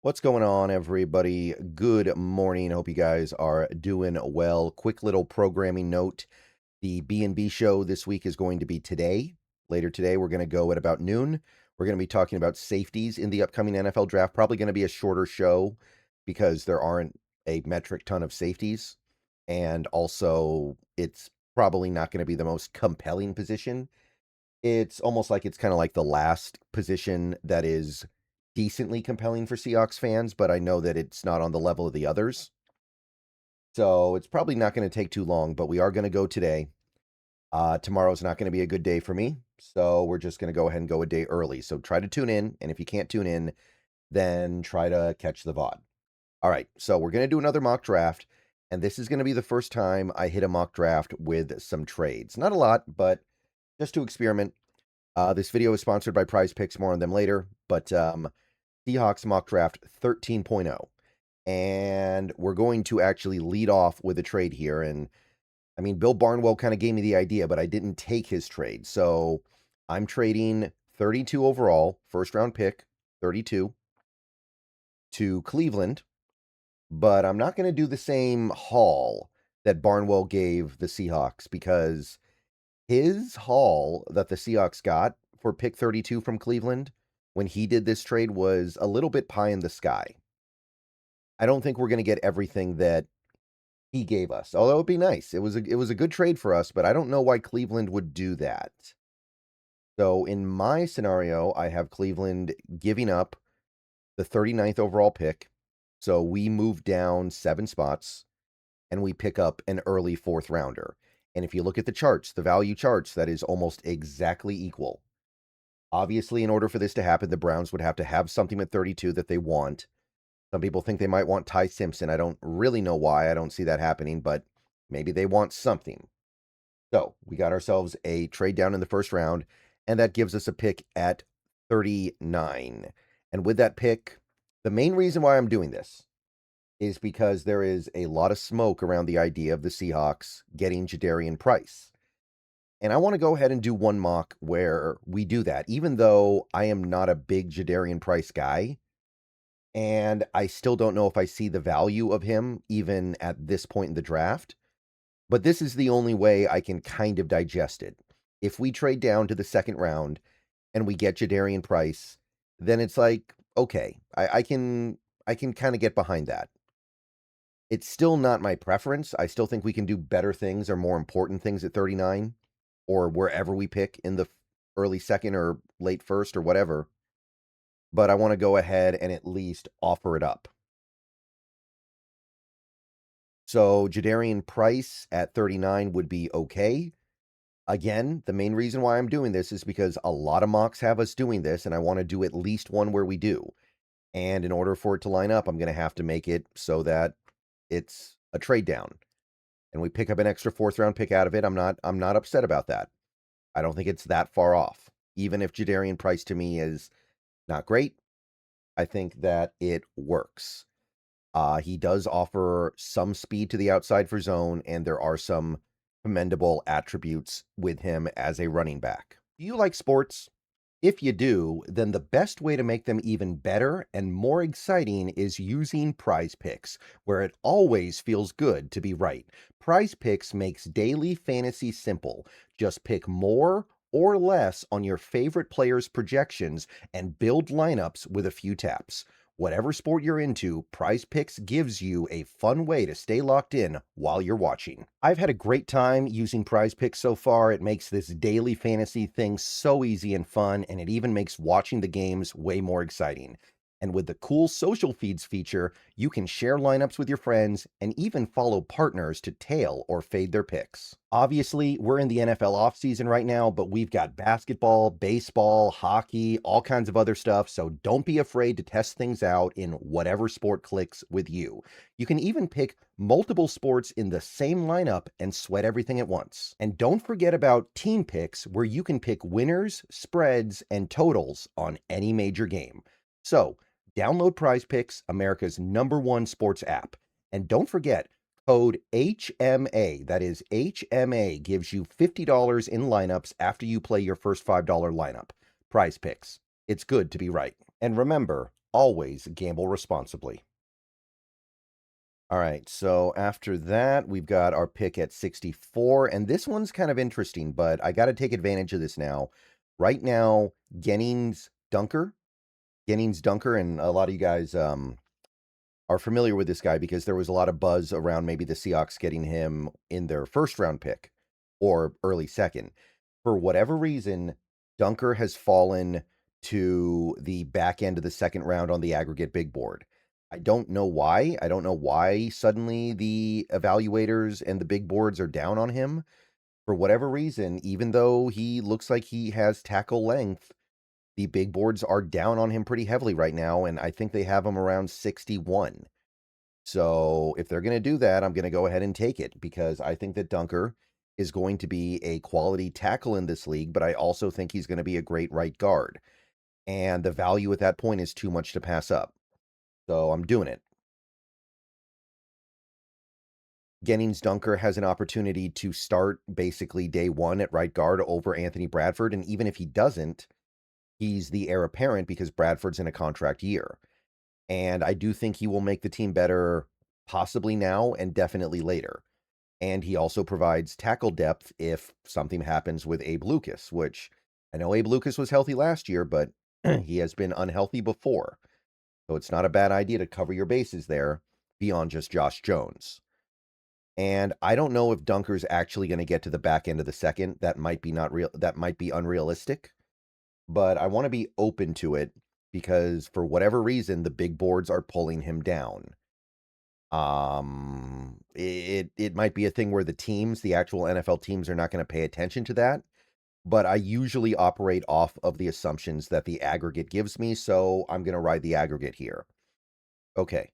What's going on, everybody? Good morning. Hope you guys are doing well. Quick little programming note. The B&B show this week is going to be today. Later today, we're going to go at about noon. We're going to be talking about safeties in the upcoming NFL draft. Probably going to be a shorter show because there aren't a metric ton of safeties. And also, it's probably not going to be the most compelling position. It's almost like it's kind of like the last position that is decently compelling for Seahawks fans, but I know that it's not on the level of the others. So it's probably not going to take too long, but we are going to go today. Tomorrow's not going to be a good day for me, so we're just going to go ahead and go a day early. So try to tune in, and if you can't tune in, then try to catch the VOD. All right, so we're going to do another mock draft, and this is going to be the first time I hit a mock draft with some trades. Not a lot, but just to experiment. This video is sponsored by Prize Picks, more on them later, but Seahawks mock draft 13.0. And we're going to actually lead off with a trade here. And I mean, Bill Barnwell kind of gave me the idea, but I didn't take his trade. So I'm trading 32 overall, first round pick, 32, to Cleveland. But I'm not going to do the same haul that Barnwell gave the Seahawks because his haul that the Seahawks got for pick 32 from Cleveland when he did this trade was a little bit pie in the sky. I don't think we're going to get everything that he gave us, although it'd be nice. It was a good trade for us, but I don't know why Cleveland would do that. So in my scenario, I have Cleveland giving up the 39th overall pick. So we move down 7 spots and we pick up an early 4th rounder. And if you look at the charts, the value charts, that is almost exactly equal. Obviously, in order for this to happen, the Browns would have to have something at 32 that they want. Some people think they might want Ty Simpson. I don't really know why. I don't see that happening, but maybe they want something. So we got ourselves a trade down in the first round, and that gives us a pick at 39. And with that pick, the main reason why I'm doing this is because there is a lot of smoke around the idea of the Seahawks getting Jadarian Price. And I want to go ahead and do one mock where we do that, even though I am not a big Jadarian Price guy. And I still don't know if I see the value of him even at this point in the draft. But this is the only way I can kind of digest it. If we trade down to the second round and we get Jadarian Price, then it's like, okay, I can kind of get behind that. It's still not my preference. I still think we can do better things or more important things at 39 or wherever we pick in the early second or late first or whatever. But I want to go ahead and at least offer it up. So Jadarian Price at 39 would be okay. Again, the main reason why I'm doing this is because a lot of mocks have us doing this, and I want to do at least one where we do. And in order for it to line up, I'm going to have to make it so that it's a trade down. And we pick up an extra 4th round pick out of it. I'm not upset about that. I don't think it's that far off. Even if Jadarian Price to me is not great, I think that it works. He does offer some speed to the outside for zone, and there are some commendable attributes with him as a running back. Do you like sports? If you do, then the best way to make them even better and more exciting is using Prize Picks, where it always feels good to be right. Prize Picks makes daily fantasy simple. Just pick more or less on your favorite players' projections and build lineups with a few taps. Whatever sport you're into, Prize Picks gives you a fun way to stay locked in while you're watching. I've had a great time using Prize Picks so far. It makes this daily fantasy thing so easy and fun, and it even makes watching the games way more exciting. And with the cool social feeds feature, you can share lineups with your friends and even follow partners to tail or fade their picks. Obviously, we're in the NFL offseason right now, but we've got basketball, baseball, hockey, all kinds of other stuff, so don't be afraid to test things out in whatever sport clicks with you. You can even pick multiple sports in the same lineup and sweat everything at once. And don't forget about team picks, where you can pick winners, spreads, and totals on any major game. So, download Prize Picks, America's #1 sports app. And don't forget, code HMA, that is HMA, gives you $50 in lineups after you play your first $5 lineup. Prize Picks. It's good to be right. And remember, always gamble responsibly. All right, so after that, we've got our pick at 64, and this one's kind of interesting, but I got to take advantage of this now. Right now, Gennings Dunker, and a lot of you guys are familiar with this guy because there was a lot of buzz around maybe the Seahawks getting him in their first round pick or early second. For whatever reason, Dunker has fallen to the back end of the second round on the aggregate big board. I don't know why. I don't know why suddenly the evaluators and the big boards are down on him. For whatever reason, even though he looks like he has tackle length, the big boards are down on him pretty heavily right now, and I think they have him around 61. So if they're going to do that, I'm going to go ahead and take it because I think that Dunker is going to be a quality tackle in this league, but I also think he's going to be a great right guard. And the value at that point is too much to pass up. So I'm doing it. Gennings Dunker has an opportunity to start basically day one at right guard over Anthony Bradford. And even if he doesn't, he's the heir apparent because Bradford's in a contract year. And I do think he will make the team better possibly now and definitely later. And he also provides tackle depth if something happens with Abe Lucas, which I know Abe Lucas was healthy last year, but he has been unhealthy before. So it's not a bad idea to cover your bases there beyond just Josh Jones. And I don't know if Dunker's actually going to get to the back end of the second. That might be not real. That might be unrealistic, but I want to be open to it because for whatever reason, the big boards are pulling him down. It might be a thing where the actual NFL teams are not going to pay attention to that, but I usually operate off of the assumptions that the aggregate gives me, so I'm going to ride the aggregate here. Okay,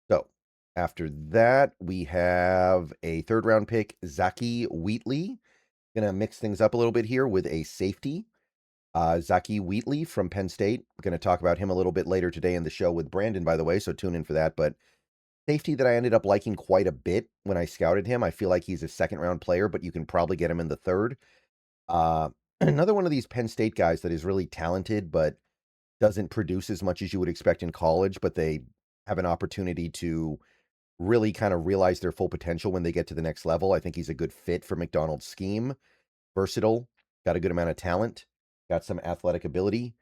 so after that, we have a third round pick, Zaki Wheatley. Going to mix things up a little bit here with a safety. Zaki Wheatley from Penn State. I'm going to talk about him a little bit later today in the show with Brandon, by the way, so tune in for that, but safety that I ended up liking quite a bit when I scouted him. I feel like he's a second round player, but you can probably get him in the third. Another one of these Penn State guys that is really talented, but doesn't produce as much as you would expect in college, but they have an opportunity to really kind of realize their full potential when they get to the next level. I think he's a good fit for McDonald's scheme. Versatile, got a good amount of talent, got some athletic ability.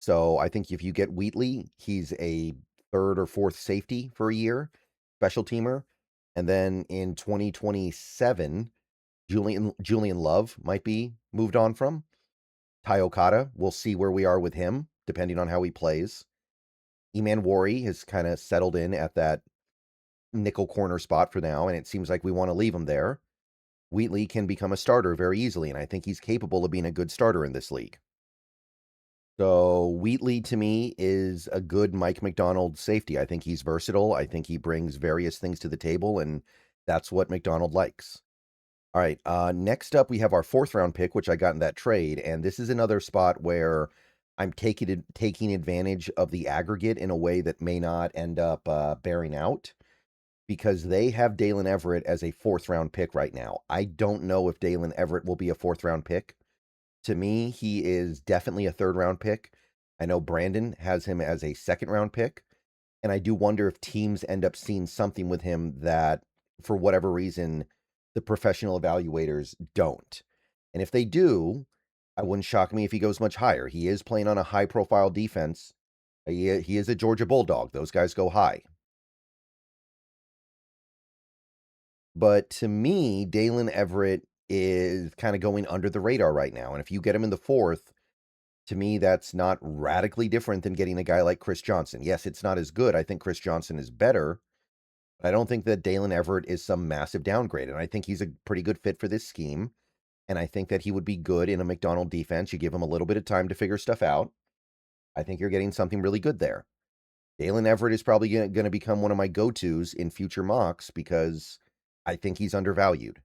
So I think if you get Wheatley, he's a third or fourth safety for a year, special teamer. And then in 2027, Julian Love might be moved on from. Ty Okada, we'll see where we are with him, depending on how he plays. Eman Wari has kind of settled in at that nickel corner spot for now, and it seems like we want to leave him there. Wheatley can become a starter very easily, and I think he's capable of being a good starter in this league. So Wheatley to me is a good Mike McDonald safety. I think he's versatile. I think he brings various things to the table, and that's what McDonald likes. All right. Next up, we have our fourth round pick, which I got in that trade, and this is another spot where I'm taking advantage of the aggregate in a way that may not end up bearing out because they have Dalen Everett as a fourth round pick right now. I don't know if Dalen Everett will be a fourth round pick. To me, he is definitely a third round pick. I know Brandon has him as a second round pick, and I do wonder if teams end up seeing something with him that, for whatever reason, the professional evaluators don't. And if they do, I wouldn't shock me if he goes much higher. He is playing on a high profile defense. He is a Georgia Bulldog. Those guys go high. But to me, Dalen Everett is kind of going under the radar right now. And if you get him in the fourth, to me, that's not radically different than getting a guy like Chris Johnson. Yes, it's not as good. I think Chris Johnson is better. But I don't think that Dalen Everett is some massive downgrade. And I think he's a pretty good fit for this scheme. And I think that he would be good in a McDonald defense. You give him a little bit of time to figure stuff out. I think you're getting something really good there. Dalen Everett is probably going to become one of my go-tos in future mocks because I think he's undervalued.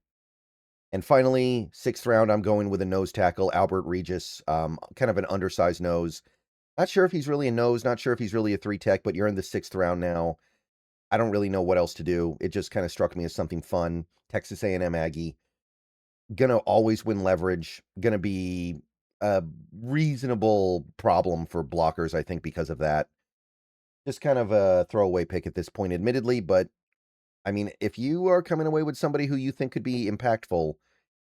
And finally, sixth round, I'm going with a nose tackle, Albert Regis, kind of an undersized nose. Not sure if he's really a nose, not sure if he's really a three tech, but you're in the sixth round now. I don't really know what else to do. It just kind of struck me as something fun. Texas A&M Aggie. Gonna always win leverage. Gonna be a reasonable problem for blockers, I think, because of that. Just kind of a throwaway pick at this point, admittedly, but I mean, if you are coming away with somebody who you think could be impactful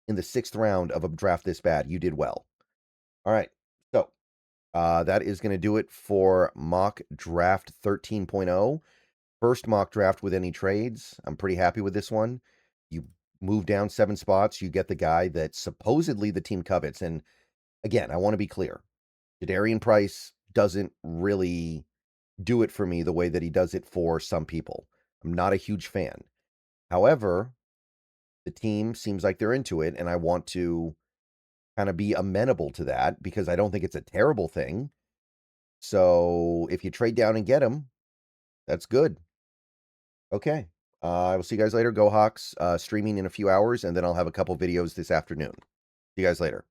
in the 6th round of a draft this bad, you did well. All right. So, that is going to do it for mock draft 13.0. First mock draft with any trades. I'm pretty happy with this one. You move down 7 spots, you get the guy that supposedly the team covets. And again, I want to be clear. Jadarian Price doesn't really do it for me the way that he does it for some people. I'm not a huge fan. However, the team seems like they're into it, and I want to kind of be amenable to that because I don't think it's a terrible thing. So if you trade down and get him, that's good. Okay. I will see you guys later. Go Hawks. Streaming in a few hours, and then I'll have a couple videos this afternoon. See you guys later.